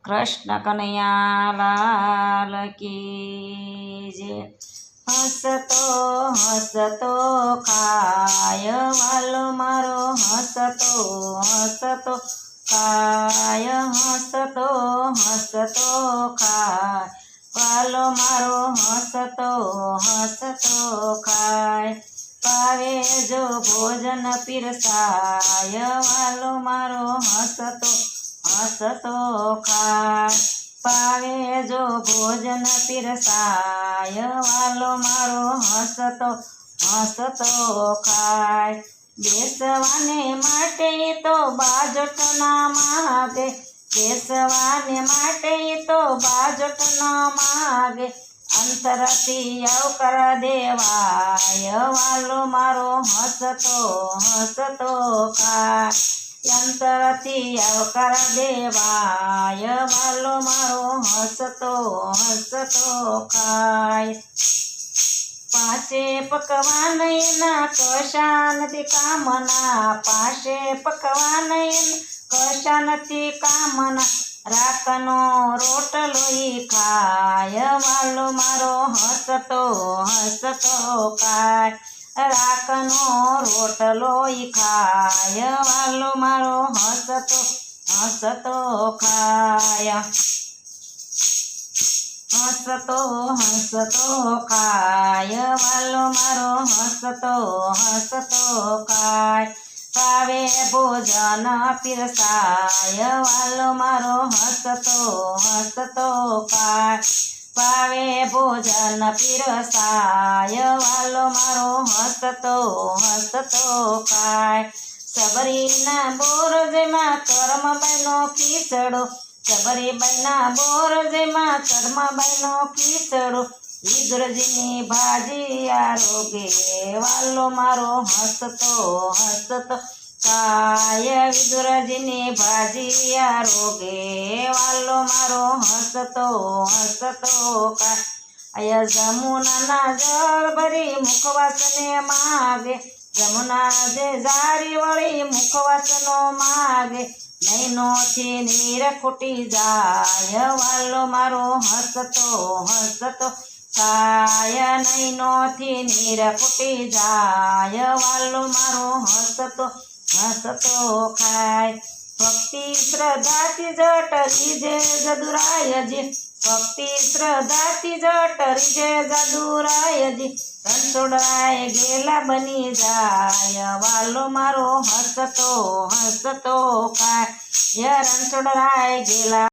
કૃષ્ણ કનૈયા લાલ કી જય। હસતો ખાય વાલો મારો હસતો ખાય હસતો ખાય વાલો મારો હસતો ખાય પાવે જો ભોજન પીરસાય વાલો મારો હસતો ખાય પાવે જો ભોજન પીરસાય વાલો મારો હસતો ખાય બેસવાને માટે તો બાજટ ના માગે બેસવાને માટે તો બાજટ ના માગે અંતરથી આવકાર દેવાય વાલો મારો હસતો ખાય અંતરથી આવકાર દેવાય વાલો મારો હસતો ખાય પાસે પકવાન એના કશા નથી કામના પાસે પકવાન કશા નથી કામના રાખનો રોટલો ઈ ખાય વાલો મારો હસતો ખાય રાખનો રોટલો ઈ ખાય વાલો મારો હસતો ખાય હસતો ખાય વાલો મારો હસતો ખાય પાવે ભોજન પીરસાય વાલો મારો હસતો ખાય પાવે ભોજન પીરસાય વાલો મારો હસતો ખાય સબરીના બોર જેમાં કર્મબાઈનો ખીચડો સબરીબાઈના બોર જેમાં કર્મબાઈનો ખીચડો ઈદરજીની ભાજી આરોગે વાલો મારો હસતો ખાય વિદુરજીની ભાજી આરોગે વાલો મારો હસતો ખાય જમુનાના જળ ભરી મુખવાસને માગે જમુના જે જારી વળી મુખવાસનો માગે નૈનોથી નીર ખૂટી જાય વાલો મારો હસતો ખાય નૈનોથી નીર ખૂટી જાય વાલો મારો હસતો ખાય ભક્તિ શ્રદ્ધાથી જટરી જે જદુરાયજી ભક્તિ શ્રદ્ધાથી જટરી જે જદુરાયજી રણછોડરાય ગેલા બની જાય વાલો મારો હસતો ખાય રણછોડરાય ગેલા